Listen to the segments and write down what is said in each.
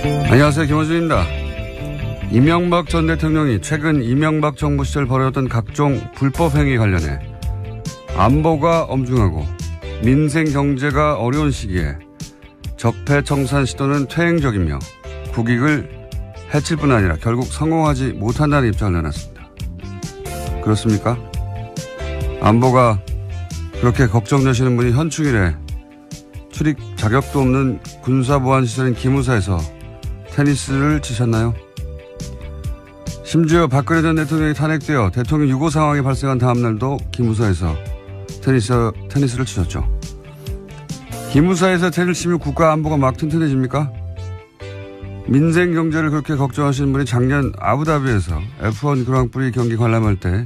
안녕하세요. 김호준입니다. 이명박 전 대통령이 최근 이명박 정부 시절 벌여졌던 각종 불법 행위 관련해 안보가 엄중하고 민생 경제가 어려운 시기에 적폐청산 시도는 퇴행적이며 국익을 해칠 뿐 아니라 결국 성공하지 못한다는 입장을 내놨습니다. 그렇습니까? 안보가 그렇게 걱정되시는 분이 현충일에 출입 자격도 없는 군사보안시설인 기무사에서 테니스를 치셨나요? 심지어 박근혜 전 대통령이 탄핵되어 대통령 유고 상황이 발생한 다음 날도 기무사에서 테니스를 치셨죠. 기무사에서 테니스를 치면 국가 안보가 막 튼튼해집니까? 민생 경제를 그렇게 걱정하시는 분이 작년 아부다비에서 F1 그랑프리 경기 관람할 때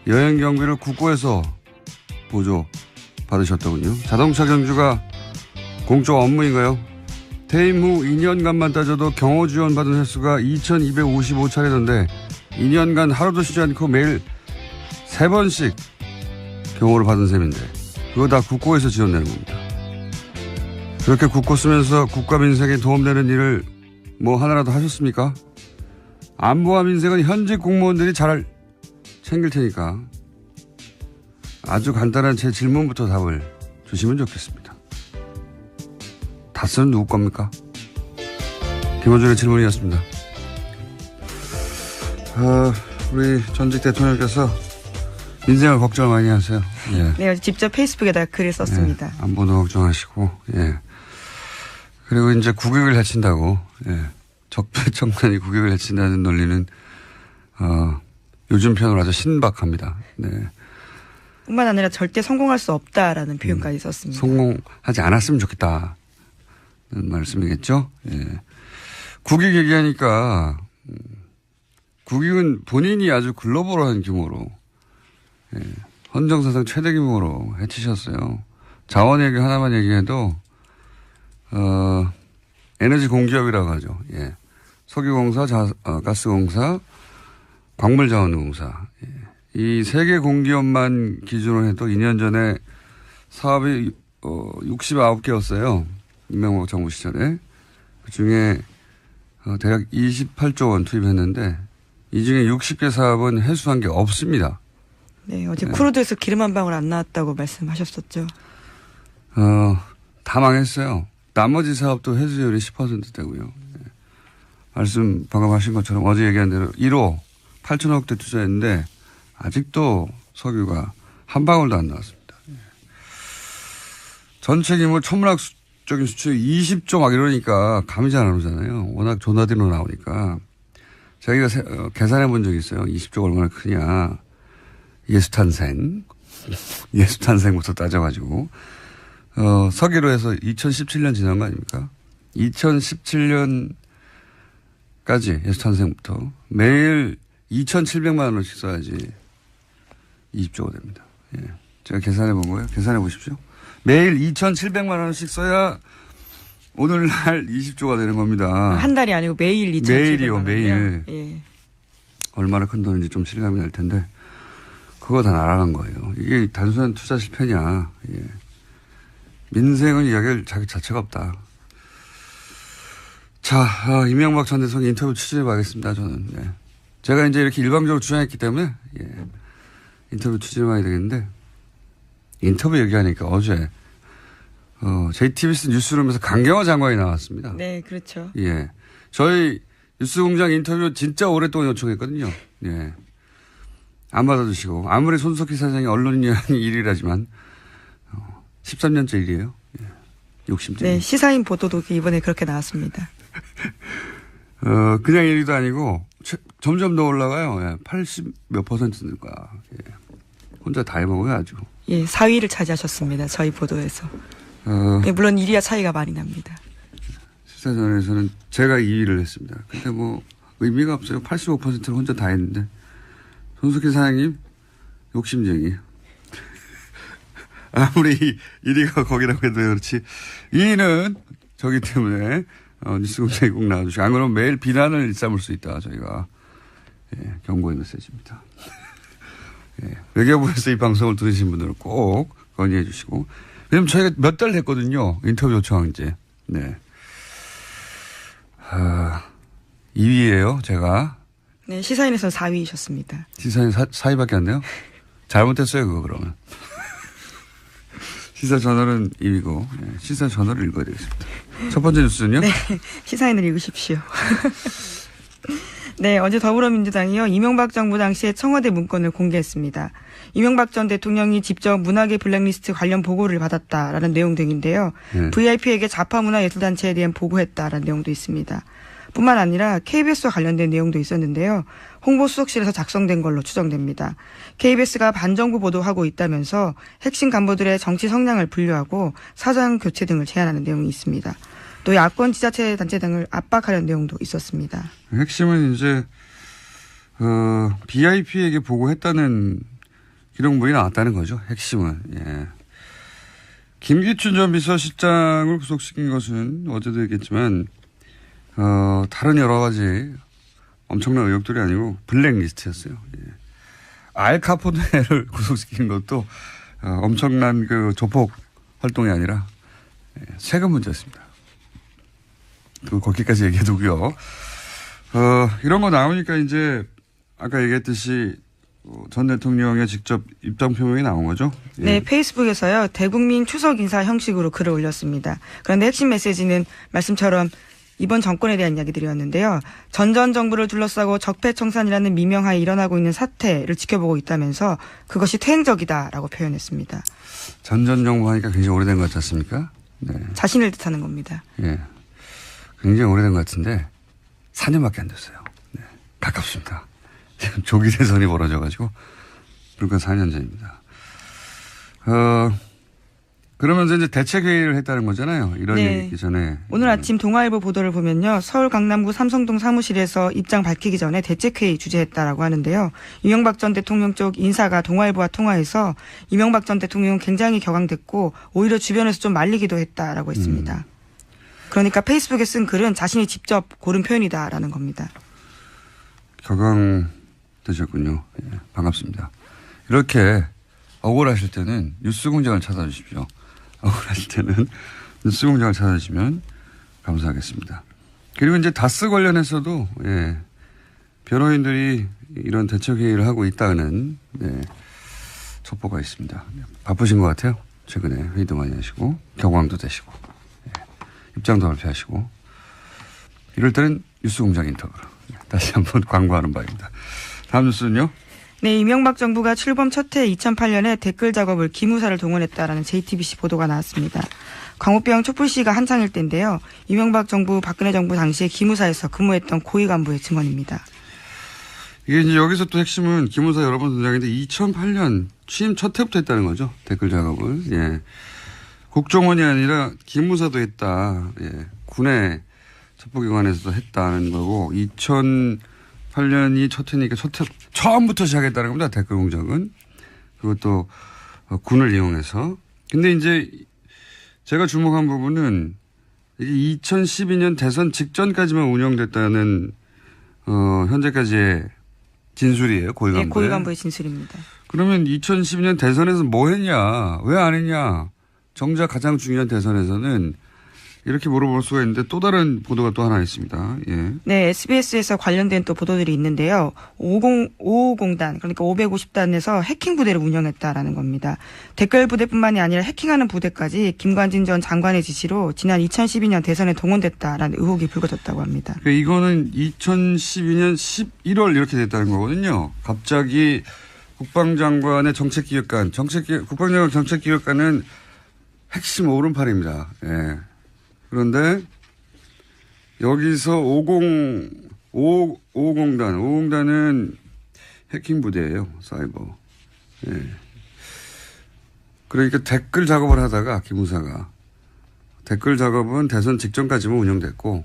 여행 경비를 국고에서 보조 받으셨더군요. 자동차 경주가 공적 업무인가요? 퇴임 후 2년간만 따져도 경호 지원 받은 횟수가 2,255차례던데 2년간 하루도 쉬지 않고 매일 3번씩 경호를 받은 셈인데 그거 다 국고에서 지원되는 겁니다. 그렇게 국고 쓰면서 국가 민생에 도움되는 일을 뭐 하나라도 하셨습니까? 안보와 민생은 현직 공무원들이 잘 챙길 테니까 아주 간단한 제 질문부터 답을 주시면 좋겠습니다. 다스는 누구 겁니까? 김호준의 질문이었습니다. 우리 전직 대통령께서 민생을 걱정을 많이 하세요. 예. 네, 직접 페이스북에다 글을 썼습니다. 예, 안보도 걱정하시고, 예. 그리고 이제 국익을 해친다고, 예. 적폐청산이 국익을 해친다는 논리는, 요즘 표현으로 아주 신박합니다. 네. 뿐만 아니라 절대 성공할 수 없다라는 표현까지 썼습니다. 성공하지 않았으면 좋겠다. 는 말씀이겠죠? 예. 국익 얘기하니까, 국익은 본인이 아주 글로벌한 규모로, 예. 헌정사상 최대 규모로 해치셨어요. 자원 얘기 하나만 얘기해도, 에너지 공기업이라고 하죠. 예. 석유공사, 가스공사, 광물자원공사. 예. 이 세 개 공기업만 기준으로 해도 2년 전에 사업이 69개였어요. 이명박 정부 시절에. 그중에 대략 28조 원 투입했는데 이 중에 60개 사업은 해수한 게 없습니다. 네, 어제 크루드에서 기름 한 방울 안 나왔다고 말씀하셨었죠. 다 망했어요. 나머지 사업도 해수율이 10%대고요. 네. 말씀 방금 하신 것처럼 어제 얘기한 대로 1호 8천억대 투자했는데 아직도 석유가 한 방울도 안 나왔습니다. 네. 전체 규모 천문학적인 수출이 20조 막 이러니까 감이 잘 안 오잖아요. 워낙 조나디로 나오니까. 저희가 계산해 본 적이 있어요. 20조가 얼마나 크냐. 예수탄생부터 따져가지고. 서기로 해서 2017년 지난 거 아닙니까? 2017년까지 예수탄생부터 매일 2,700만 원씩 써야지 20조가 됩니다. 예. 제가 계산해 본 거예요. 계산해 보십시오. 매일 2,700만 원씩 써야 오늘날 20조가 되는 겁니다. 한 달이 아니고 매일 2,700만 원. 매일이요, 매일. 예. 얼마나 큰 돈인지 좀 실감이 날 텐데 그거 다 날아간 거예요. 이게 단순한 투자 실패냐. 예. 민생은 이야기할 자기 자체가 없다. 자, 이명박 전 대통령 인터뷰 취재해 봐야겠습니다, 저는. 예. 제가 이제 이렇게 일방적으로 주장했기 때문에, 예. 인터뷰 취재해 봐야 되겠는데, 인터뷰 얘기하니까 어제, JTBC 뉴스룸에서 강경화 장관이 나왔습니다. 네, 그렇죠. 예. 저희 뉴스공장 인터뷰 진짜 오랫동안 요청했거든요. 예. 안 받아주시고, 아무리 손석희 사장이 언론인이 일이라지만, 13년째 일이에요. 예. 욕심쟁이. 네, 시사인 보도도 이번에 그렇게 나왔습니다. 그냥 1위도 아니고 점점 더 올라가요. 예. 80 몇 %는 거야. 예. 혼자 다 해먹어요 아주. 예, 4위를 차지하셨습니다. 저희 보도에서. 예, 물론 1위와 차이가 많이 납니다. 시사전에서는 제가 2위를 했습니다. 근데 뭐 의미가 없어요. 85%를 혼자 다 했는데. 손석희 사장님 욕심쟁이. 아무리 1위가 거기라고 해도 그렇지. 2위는 저기 때문에 뉴스공장에 꼭 나와주시고 안 그러면 매일 비난을 일삼을 수 있다. 저희가 예, 경고의 메시지입니다. 예, 외교부에서 이 방송을 들으신 분들은 꼭 건의해 주시고 왜냐면 저희가 몇 달 됐거든요. 인터뷰 요청한 지. 네. 2위예요, 제가. 네, 시사인에서 4위이셨습니다. 시사인 4위밖에 안 돼요? 잘못했어요, 그거 그러면. 시사저널은 2위고 시사저널을 읽어야 되겠습니다. 첫 번째 뉴스는요? 네, 시사인을 읽으십시오. 네, 어제 더불어민주당이요, 이명박 정부 당시에 청와대 문건을 공개했습니다. 이명박 전 대통령이 직접 문화계 블랙리스트 관련 보고를 받았다라는 내용 등인데요. VIP에게 좌파문화예술단체에 대한 보고했다라는 내용도 있습니다. 뿐만 아니라 KBS와 관련된 내용도 있었는데요. 홍보수석실에서 작성된 걸로 추정됩니다. KBS가 반정부 보도하고 있다면서 핵심 간부들의 정치 성향을 분류하고 사장 교체 등을 제안하는 내용이 있습니다. 또 야권 지자체 단체 등을 압박하려는 내용도 있었습니다. 핵심은 이제 BIP에게 보고했다는 기록물이 나왔다는 거죠. 핵심은. 예. 김기춘 전 비서실장을 구속시킨 것은 어제도 얘기했지만 다른 여러 가지 엄청난 의혹들이 아니고 블랙리스트였어요. 예. 알카포네를 구속시킨 것도 엄청난 그 조폭 활동이 아니라 세금 문제였습니다. 거기까지 얘기해두고요. 이런 거 나오니까 이제 아까 얘기했듯이 전 대통령의 직접 입장 표명이 나온 거죠? 예. 네, 페이스북에서요, 대국민 추석 인사 형식으로 글을 올렸습니다. 그런데 핵심 메시지는 말씀처럼 이번 정권에 대한 이야기들이었는데요. 전전 정부를 둘러싸고 적폐청산이라는 미명하에 일어나고 있는 사태를 지켜보고 있다면서 그것이 퇴행적이다라고 표현했습니다. 전전 정부 하니까 굉장히 오래된 것 같지 않습니까? 네. 자신을 뜻하는 겁니다. 예. 굉장히 오래된 것 같은데 4년밖에 안 됐어요. 네. 가깝습니다. 지금 조기 대선이 벌어져가지고 불과 4년 전입니다. 그러면서 이제 대책회의를 했다는 거잖아요. 이런 네. 얘기 있기 전에. 오늘 아침 동아일보 보도를 보면요. 서울 강남구 삼성동 사무실에서 입장 밝히기 전에 대책회의 주재했다라고 하는데요. 이명박 전 대통령 쪽 인사가 동아일보와 통화해서 이명박 전 대통령은 굉장히 격앙됐고 오히려 주변에서 좀 말리기도 했다라고 했습니다. 그러니까 페이스북에 쓴 글은 자신이 직접 고른 표현이다라는 겁니다. 격앙되셨군요. 예, 반갑습니다. 이렇게 억울하실 때는 뉴스공장을 찾아주십시오. 억울하실 때는 뉴스공장을 찾아주시면 감사하겠습니다. 그리고 이제 다스 관련해서도 변호인들이 이런 대책회의를 하고 있다는 첩보가 있습니다. 바쁘신 것 같아요. 최근에 회의도 많이 하시고 격앙도 되시고 입장도 발표하시고 이럴 때는 뉴스공장 인터뷰로 다시 한번 광고하는 바입니다. 다음 뉴스는요. 네, 이명박 정부가 출범 첫 해 2008년에 댓글 작업을 기무사를 동원했다라는 JTBC 보도가 나왔습니다. 광우병 촛불 시위가 한창일 때인데요. 이명박 정부, 박근혜 정부 당시에 기무사에서 근무했던 고위 간부의 증언입니다. 이게 이제 여기서 또 핵심은 기무사 여러 번 등장했는데 2008년 취임 첫 해부터 했다는 거죠. 댓글 작업을. 예. 국정원이 아니라 기무사도 했다. 예. 군의 첩보기관에서도 했다는 거고 2008년이 첫 해니까 처음부터 시작했다는 겁니다. 댓글 공작은. 그것도 군을 이용해서. 근데 이제 제가 주목한 부분은 이게 2012년 대선 직전까지만 운영됐다는 현재까지의 진술이에요. 고위간부의. 네, 고위간부의 진술입니다. 그러면 2012년 대선에서 뭐 했냐? 왜 안 했냐? 정작 가장 중요한 대선에서는 이렇게 물어볼 수가 있는데 또 다른 보도가 또 하나 있습니다. 예. 네, SBS에서 관련된 또 보도들이 있는데요. 550단, 그러니까 550단에서 해킹 부대를 운영했다라는 겁니다. 댓글 부대뿐만이 아니라 해킹하는 부대까지 김관진 전 장관의 지시로 지난 2012년 대선에 동원됐다라는 의혹이 불거졌다고 합니다. 이거는 2012년 11월 이렇게 됐다는 거거든요. 갑자기 국방장관의 정책기획관, 국방장관 정책기획관은 핵심 오른팔입니다. 예. 그런데 여기서 550단은 해킹 부대예요. 사이버. 예. 그러니까 댓글 작업을 하다가 기무사가 댓글 작업은 대선 직전까지만 운영됐고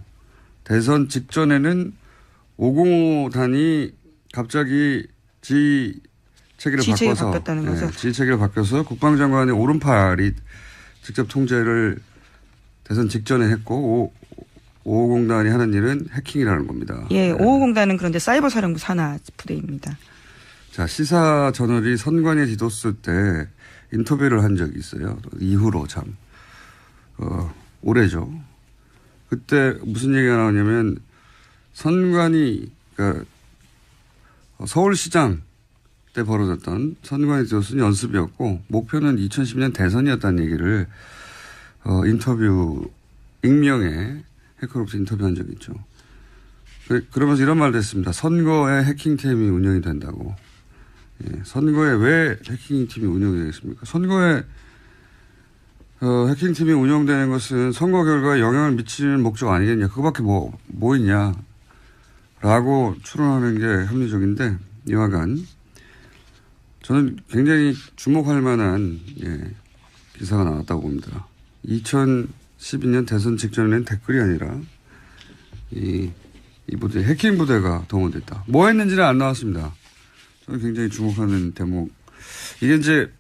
대선 직전에는 505단이 갑자기 지체계를 바꿔서 바뀌었다는 거죠. 지체계를 바뀌어서 국방장관의 오른팔이 직접 통제를 대선 직전에 했고 550단이 하는 일은 해킹이라는 겁니다. 예, 550단은 그런데 사이버 사령부 산하 부대입니다. 자, 시사 저널이 선관위 디도스 때 인터뷰를 한 적이 있어요. 이후로 참 올해죠. 그때 무슨 얘기가 나오냐면 선관위, 그러니까 서울시장 때 벌어졌던 선관위 교수는 연습이었고 목표는 2010년 대선이었다는 얘기를 인터뷰 익명의 해커롭스 인터뷰한 적이 있죠. 그러면서 이런 말도 했습니다. 선거에 해킹팀이 운영이 된다고. 예, 선거에 왜 해킹팀이 운영이 되겠습니까? 선거에 해킹팀이 운영되는 것은 선거 결과에 영향을 미치는 목적 아니겠냐. 그거밖에 뭐 있냐. 라고 추론하는 게 합리적인데 이와간 저는 굉장히 주목할 만한 기사가 나왔다고 봅니다. 2012년 대선 직전에는 댓글이 아니라 이 부대, 해킹 부대가 동원됐다. 뭐 했는지는 안 나왔습니다. 저는 굉장히 주목하는 대목. 이게 이제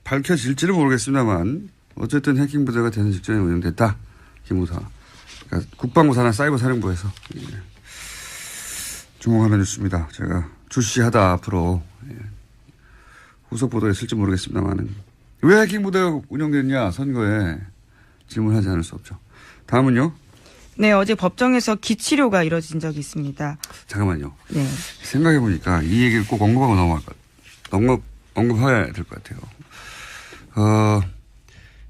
밝혀질지는 모르겠습니다만 어쨌든 해킹 부대가 대선 직전에 운영됐다. 기무사. 그러니까 국방부 산하 사이버 사령부에서 주목하는 뉴스입니다. 제가 주시하다 앞으로 후속 보도에 쓸지 모르겠습니다만은 왜 해킹 부대가 운영됐냐 선거에 질문하지 않을 수 없죠. 다음은요. 네, 어제 법정에서 기치료가 이뤄진 적이 있습니다. 잠깐만요. 네. 생각해보니까 이 얘기를 꼭 언급해야 될 것 같아요.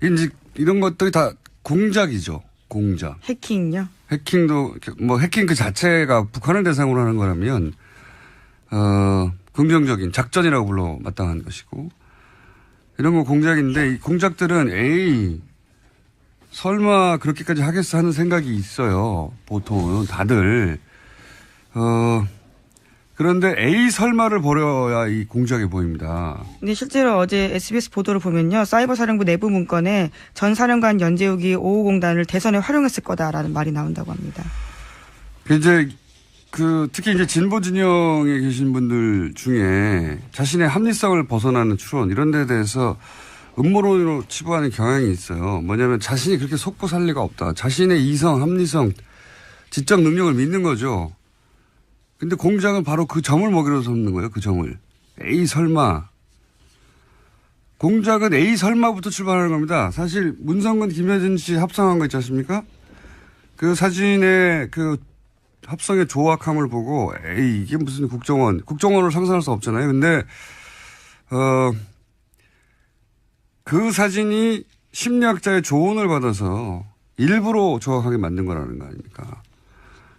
이제 이런 것들이 다 공작이죠. 공작. 해킹요? 해킹도, 해킹 그 자체가 북한을 대상으로 하는 거라면, 긍정적인 작전이라고 불러 마땅한 것이고, 이런 거 공작인데, 이 공작들은, 설마 그렇게까지 하겠어 하는 생각이 있어요. 보통은 다들. 그런데 설마를 벌여야 이 공작이 보입니다. 근데 실제로 어제 SBS 보도를 보면요. 사이버 사령부 내부 문건에 전 사령관 연재욱이 5호공단을 대선에 활용했을 거다라는 말이 나온다고 합니다. 이제 특히 이제 진보 진영에 계신 분들 중에 자신의 합리성을 벗어나는 추론 이런 데 대해서 음모론으로 치부하는 경향이 있어요. 뭐냐면 자신이 그렇게 속고 살 리가 없다. 자신의 이성, 합리성, 지적 능력을 믿는 거죠. 근데 공작은 바로 그 점을 먹이로 삼는 거예요. 그 점을. 설마. 공작은 설마부터 출발하는 겁니다. 사실 문성근 김여진 씨 합성한 거 있지 않습니까? 그 사진의 그 합성의 조악함을 보고 이게 무슨 국정원을 상상할 수 없잖아요. 근데 그 사진이 심리학자의 조언을 받아서 일부러 조악하게 만든 거라는 거 아닙니까?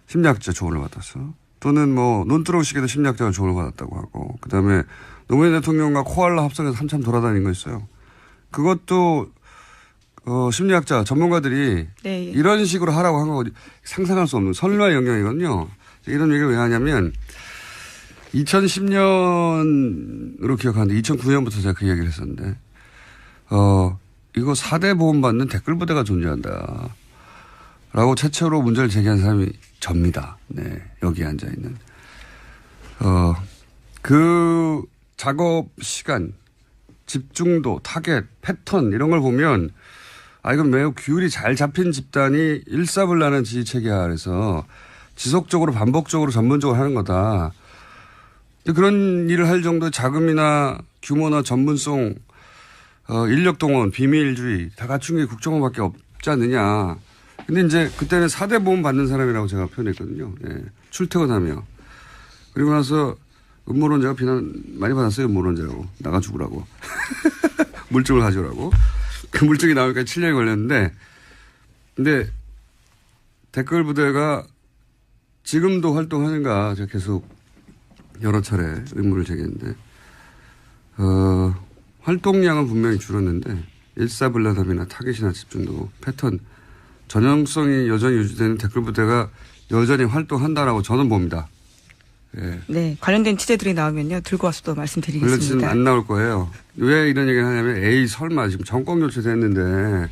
심리학자 조언을 받아서. 또는 논두렁식에도 심리학자가 조언을 받았다고 하고, 그 다음에 노무현 대통령과 코알라 합성해서 한참 돌아다닌 거 있어요. 그것도, 심리학자 전문가들이 이런 식으로 하라고 한 거 상상할 수 없는 선류의 영역이거든요. 이런 얘기를 왜 하냐면, 2010년으로 기억하는데 2009년부터 제가 그 얘기를 했었는데, 이거 4대 보험 받는 댓글 부대가 존재한다. 라고 최초로 문제를 제기한 사람이 접니다. 네. 여기 앉아있는. 그 작업 시간, 집중도, 타겟, 패턴, 이런 걸 보면, 이건 매우 규율이 잘 잡힌 집단이 일사불란한 지휘체계 아래서 지속적으로 반복적으로 전문적으로 하는 거다. 그런 일을 할 정도의 자금이나 규모나 전문성, 인력 동원, 비밀주의 다 갖춘 게 국정원밖에 없지 않느냐. 근데 이제 그때는 4대 보험 받는 사람이라고 제가 표현했거든요. 예. 출퇴근하며. 그리고 나서 음모론자가 비난 많이 받았어요. 음모론자라고. 나가 죽으라고. 물증을 가져오라고. 그 물증이 나오니까 7년이 걸렸는데, 근데 댓글 부대가 지금도 활동하는가 제가 계속 여러 차례 의문을 제기했는데, 활동량은 분명히 줄었는데 일사불란함이나 타겟이나 집중도 패턴 전형성이 여전히 유지되는 댓글 부대가 여전히 활동한다라고 저는 봅니다. 예. 네, 관련된 취재들이 나오면요 들고 와서 또 말씀드리겠습니다. 물론 안 나올 거예요. 왜 이런 얘기를 하냐면 설마 지금 정권 교체됐는데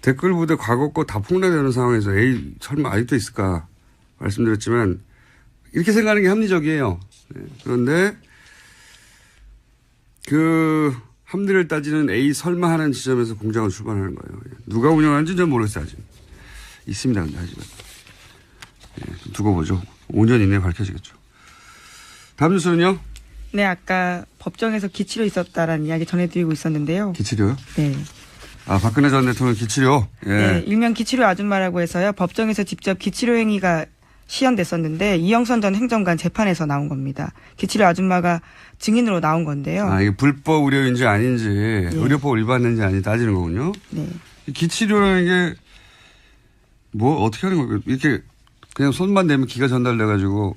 댓글 부대 과거 거 다 폭로되는 상황에서 설마 아직도 있을까 말씀드렸지만 이렇게 생각하는 게 합리적이에요. 네. 그런데 그 합리를 따지는 설마 하는 지점에서 공장을 출발하는 거예요. 누가 운영하는지 는 모르겠어요. 아직. 있습니다. 근데 하지만. 예, 두고 보죠. 5년 이내에 밝혀지겠죠. 다음 뉴스는요? 네, 아까 법정에서 기치료 있었다라는 이야기 전해드리고 있었는데요. 기치료요? 네. 박근혜 전 대통령 기치료? 예. 네, 일명 기치료 아줌마라고 해서요. 법정에서 직접 기치료 행위가 시연됐었는데 이영선 전 행정관 재판에서 나온 겁니다. 기치료 아줌마가 증인으로 나온 건데요. 아, 이게 불법 의료인지 아닌지 예. 의료법을 위반했는지 아닌지 따지는 거군요. 네. 이 기치료라는 게 뭐 어떻게 하는 거예요? 이렇게 그냥 손만 대면 기가 전달돼가지고.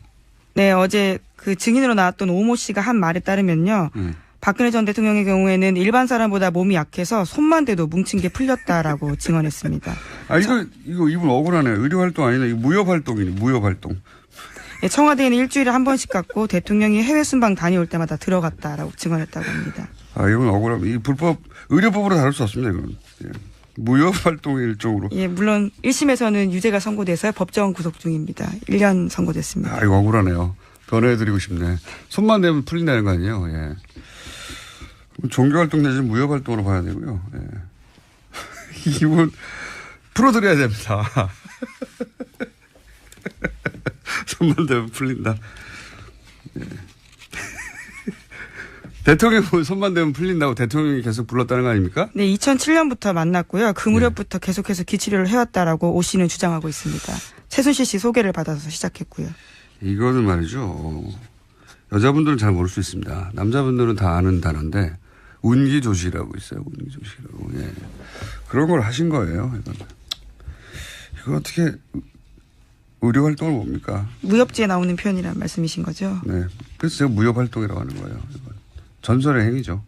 네, 어제 그 증인으로 나왔던 오모 씨가 한 말에 따르면요. 박근혜 전 대통령의 경우에는 일반 사람보다 몸이 약해서 손만 대도 뭉친 게 풀렸다라고 증언했습니다. 아, 이거 이분 억울하네. 의료활동 아니네. 이거 무협활동이네. 무협활동. 네, 청와대에는 일주일에 한 번씩 갔고 대통령이 해외 순방 다녀올 때마다 들어갔다라고 증언했다고 합니다. 아, 이건 억울함. 이 불법 의료법으로 다룰 수 없습니다. 이건. 예. 무협활동의 일종으로. 예, 물론 1심에서는 유죄가 선고돼서 법정 구속 중입니다. 1년 선고됐습니다. 아, 이거 억울하네요. 변호해드리고 싶네. 손만 대면 풀린다는 거 아니에요. 예. 종교활동 내지는 무협활동으로 봐야 되고요. 예. 이분 풀어드려야 됩니다. 손만 대면 풀린다. 예. 대통령 손만 대면 풀린다고 대통령이 계속 불렀다는 거 아닙니까? 네, 2007년부터 만났고요. 그 무렵부터 계속해서 기치료를 해왔다라고 오 씨는 주장하고 있습니다. 최순실 씨 소개를 받아서 시작했고요. 이거는 말이죠. 여자분들은 잘 모를 수 있습니다. 남자분들은 다 아는 단어인데 운기조시라고 있어요. 운기조시라고. 예. 그런 걸 하신 거예요. 이거 어떻게 의료활동을 뭡니까? 무협지에 나오는 표현이란 말씀이신 거죠? 네. 그래서 제가 무협활동이라고 하는 거예요. 이건. 전설의 행위죠.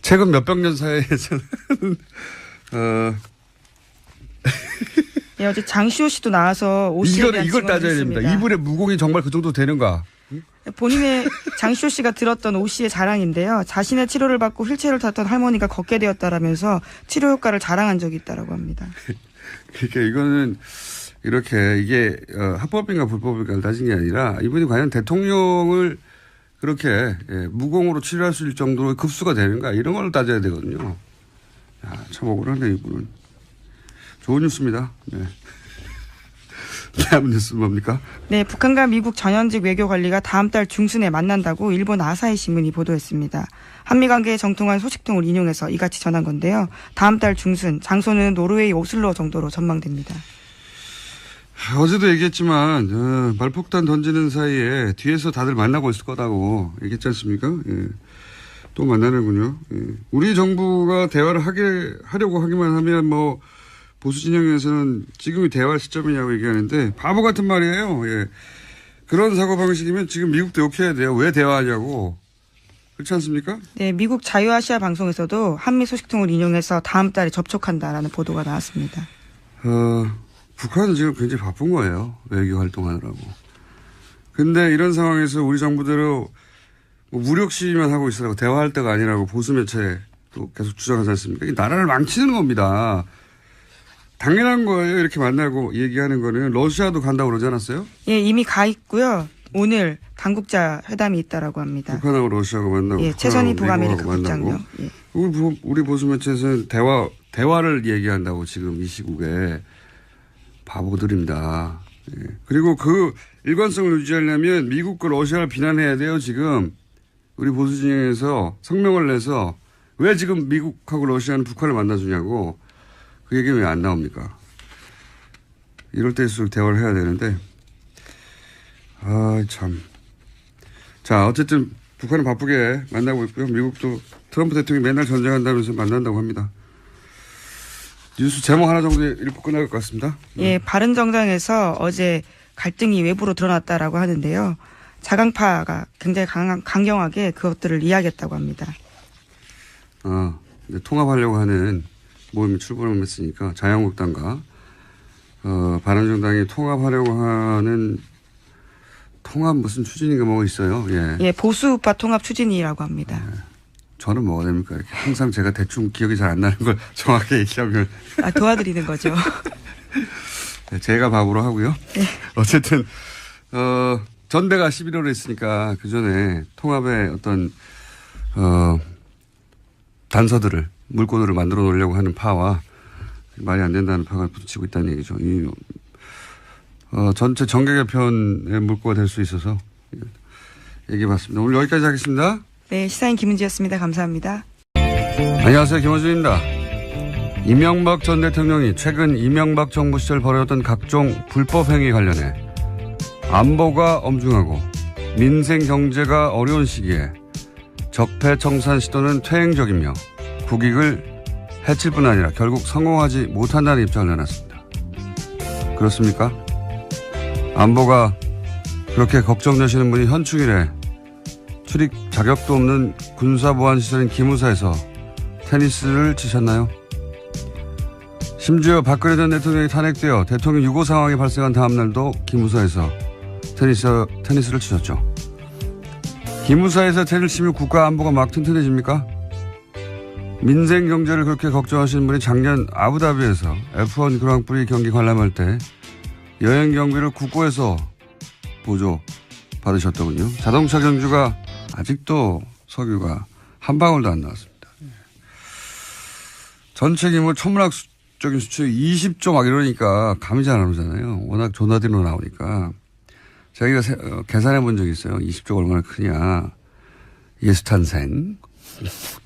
최근 몇백 년 사이에서는 네, 어제 장시호 씨도 나와서 오 씨에 대한 이걸 따져야 증언을 됩니다. 했습니다. 이분의 무공이 정말 그 정도 되는가? 본인의 장시호 씨가 들었던 오 씨의 자랑인데요. 자신의 치료를 받고 휠체어를 탔던 할머니가 걷게 되었다라면서 치료 효과를 자랑한 적이 있다라고 합니다. 그러니까 이거는 이렇게 이게 합법인가 불법인가를 따진 게 아니라 이분이 과연 대통령을 그렇게 무공으로 치료할 수 있을 정도로 급수가 되는가 이런 걸 따져야 되거든요. 야, 참 억울하네 이분은. 좋은 뉴스입니다. 네. 다음 뉴스 뭡니까? 네, 북한과 미국 전현직 외교관리가 다음 달 중순에 만난다고 일본 아사히 신문이 보도했습니다. 한미관계의 정통한 소식통을 인용해서 이같이 전한 건데요. 다음 달 중순, 장소는 노르웨이 오슬로 정도로 전망됩니다. 어제도 얘기했지만 말폭탄 던지는 사이에 뒤에서 다들 만나고 있을 거다고 얘기했지 않습니까? 예. 또 만나는군요. 예. 우리 정부가 대화를 하려고 하기만 하면 뭐 보수 진영에서는 지금이 대화할 시점이냐고 얘기하는데 바보 같은 말이에요. 예. 그런 사고방식이면 지금 미국도 욕해야 돼요. 왜 대화하냐고. 그렇지 않습니까? 네, 미국 자유아시아 방송에서도 한미 소식통을 인용해서 다음 달에 접촉한다라는 보도가 나왔습니다. 북한은 지금 굉장히 바쁜 거예요. 외교 활동하느라고. 근데 이런 상황에서 우리 정부대로 뭐 무력 시위만 하고 있으라고 대화할 때가 아니라고 보수 매체도 계속 주장하지 않습니까? 이 나라를 망치는 겁니다. 당연한 거예요. 이렇게 만나고 얘기하는 거는. 러시아도 간다고 그러지 않았어요? 예, 이미 가 있고요. 오늘 당국자 회담이 있다라고 합니다. 북한하고 러시아가 만나고. 예, 최선희 북아메리카 국장요. 예. 우리 보수 매체에서는 대화를 얘기한다고 지금 이 시국에 바보들입니다. 예. 그리고 그 일관성을 유지하려면 미국과 러시아를 비난해야 돼요. 지금 우리 보수 진영에서 성명을 내서 왜 지금 미국하고 러시아는 북한을 만나주냐고 그 얘기는 왜 안 나옵니까? 이럴 때일수록 대화를 해야 되는데 참. 자, 어쨌든 북한은 바쁘게 만나고 있고요. 미국도 트럼프 대통령이 맨날 전쟁한다면서 만난다고 합니다. 뉴스 제목 하나 정도 읽고 끝날 것 같습니다. 예, 바른정당에서 어제 갈등이 외부로 드러났다라고 하는데요. 자강파가 굉장히 강경하게 그것들을 이야기했다고 합니다. 통합하려고 하는 모임이 출범을 했으니까 자유한국당과 바른정당이 통합하려고 하는 통합 무슨 추진인가 뭐가 있어요. 예. 예, 보수우파 통합 추진이라고 합니다. 예. 저는 뭐가 됩니까? 이렇게 항상 제가 대충 기억이 잘 안 나는 걸 정확하게 얘기하면. 도와드리는 거죠. 네, 제가 바보로 하고요. 네. 어쨌든, 전대가 11월에 있으니까 그 전에 통합의 어떤, 단서들을, 물꼬들을 만들어 놓으려고 하는 파와 말이 안 된다는 파가 부딪히고 있다는 얘기죠. 전체 정계 개편의 물꼬가 될 수 있어서 얘기해 봤습니다. 오늘 여기까지 하겠습니다. 네, 시사인 김은지였습니다. 감사합니다. 안녕하세요. 김어준입니다. 이명박 전 대통령이 최근 이명박 정부 시절 벌여졌던 각종 불법 행위 관련해 안보가 엄중하고 민생 경제가 어려운 시기에 적폐청산 시도는 퇴행적이며 국익을 해칠 뿐 아니라 결국 성공하지 못한다는 입장을 내놨습니다. 그렇습니까? 안보가 그렇게 걱정되시는 분이 현충일에 출입 자격도 없는 군사보안시설인 기무사에서 테니스를 치셨나요? 심지어 박근혜 전 대통령이 탄핵되어 대통령 유고 상황이 발생한 다음 날도 기무사에서 테니스를 치셨죠. 기무사에서 테니스를 치면 국가 안보가 막 튼튼해집니까? 민생 경제를 그렇게 걱정하시는 분이 작년 아부다비에서 F1 그랑프리 경기 관람할 때 여행 경비를 국고에서 보조 받으셨더군요. 자동차 경주가 아직도 석유가 한 방울도 안 나왔습니다. 전체 규모 천문학적인 수출이 20조 막 이러니까 감이 잘 안 오잖아요. 워낙 조나디로 나오니까. 자기가 계산해 본 적이 있어요. 20조가 얼마나 크냐.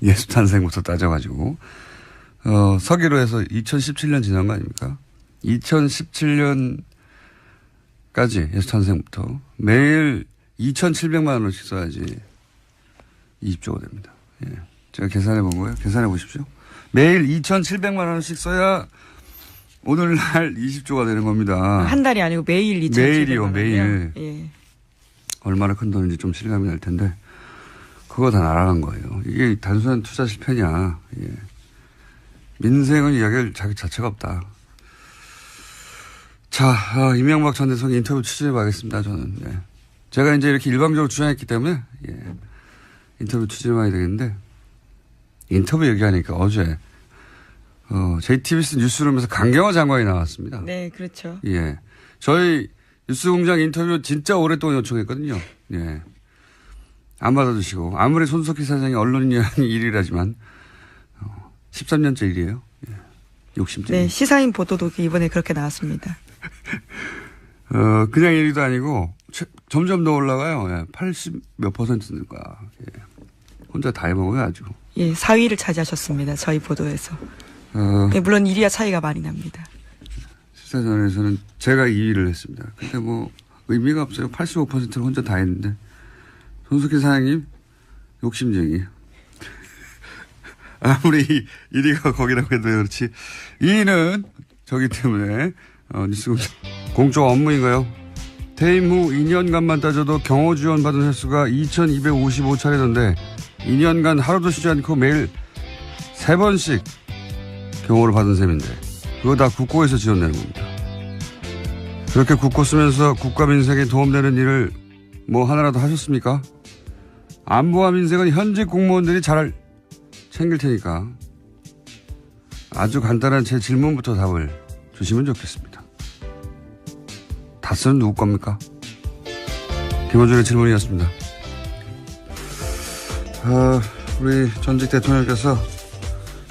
예수탄생부터 따져가지고. 서기로 해서 2017년 지난 거 아닙니까? 2017년까지 예수탄생부터 매일 2,700만 원씩 써야지 20조가 됩니다. 예. 제가 계산해 본 거예요. 계산해 보십시오. 매일 2,700만 원씩 써야 오늘날 20조가 되는 겁니다. 한 달이 아니고 매일 2,700만 매일이요, 매일. 원이요? 예. 얼마나 큰 돈인지 좀 실감이 날 텐데 그거 다 날아간 거예요. 이게 단순한 투자 실패냐. 예. 민생은 이야기할 자기 자체가 없다. 자, 이명박 전 대통령 인터뷰 취재해 봐야겠습니다. 저는. 예. 제가 이제 이렇게 일방적으로 주장했기 때문에 예. 인터뷰 취재해 봐야 되겠는데 인터뷰 얘기하니까 어제 JTBC 뉴스룸에서 강경화 장관이 나왔습니다. 네, 그렇죠. 예. 저희 뉴스공장 인터뷰 진짜 오랫동안 요청했거든요. 예. 안 받아주시고 아무리 손석희 사장이 언론인이 일이라지만 13년째 일이에요. 예. 욕심쟁이. 네, 시사인 보도도 이번에 그렇게 나왔습니다. 그냥 일도 아니고 점점 더 올라가요. 예. 80 몇 %인가. 예. 혼자 다 해먹어요 아주. 예, 4위를 차지하셨습니다. 저희 보도에서. 네, 물론 1위와 차이가 많이 납니다. 시사전에서는 제가 2위를 했습니다. 근데 뭐 의미가 없어요. 85%를 혼자 다 했는데 손석희 사장님 욕심쟁이. 아무리 1위가 거기라고 해도 그렇지 2위는 저기 때문에 공적 업무인가요? 퇴임 후 2년간만 따져도 경호 지원 받은 횟수가 2,255차례던데 2년간 하루도 쉬지 않고 매일 3번씩 경호를 받은 셈인데 그거 다 국고에서 지원되는 겁니다. 그렇게 국고 쓰면서 국가 민생에 도움되는 일을 뭐 하나라도 하셨습니까? 안보와 민생은 현직 공무원들이 잘 챙길 테니까 아주 간단한 제 질문부터 답을 주시면 좋겠습니다. 다스는 누구 겁니까? 김원준의 질문이었습니다. 우리 전직 대통령께서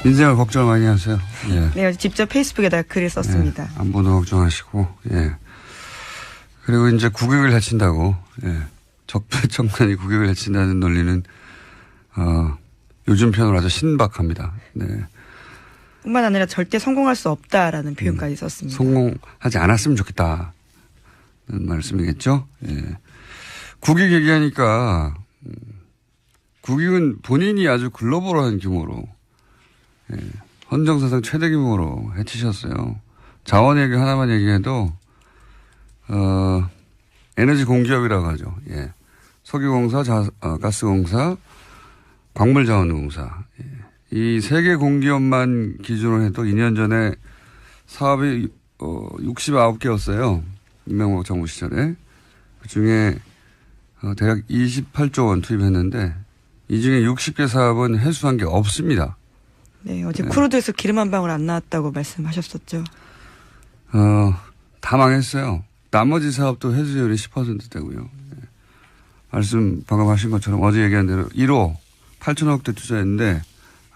민생을 걱정을 많이 하세요. 예. 네, 직접 페이스북에다 글을 썼습니다. 예, 안보도 걱정하시고, 예. 그리고 이제 국익을 해친다고, 예. 적폐청산이 국익을 해친다는 논리는, 요즘 표현으로 아주 신박합니다. 네. 뿐만 아니라 절대 성공할 수 없다라는 표현까지 썼습니다. 성공하지 않았으면 좋겠다는 말씀이겠죠. 예. 국익 얘기하니까, 국익은 본인이 아주 글로벌한 규모로, 예, 헌정사상 최대 규모로 해치셨어요. 자원 얘기 하나만 얘기해도 에너지 공기업이라고 하죠. 예. 석유공사, 가스공사, 광물자원공사. 예. 이 세 개 공기업만 기준으로 해도 2년 전에 사업이 69개였어요. 이명박 정부 시절에. 그중에 대략 28조 원 투입했는데 이 중에 60개 사업은 회수한 게 없습니다. 네, 어제 크루드에서 기름 한 방울 안 나왔다고 말씀하셨었죠. 다 망했어요. 나머지 사업도 회수율이 10%대고요. 네. 말씀 방금 하신 것처럼 어제 얘기한 대로 1호 8천억대 투자했는데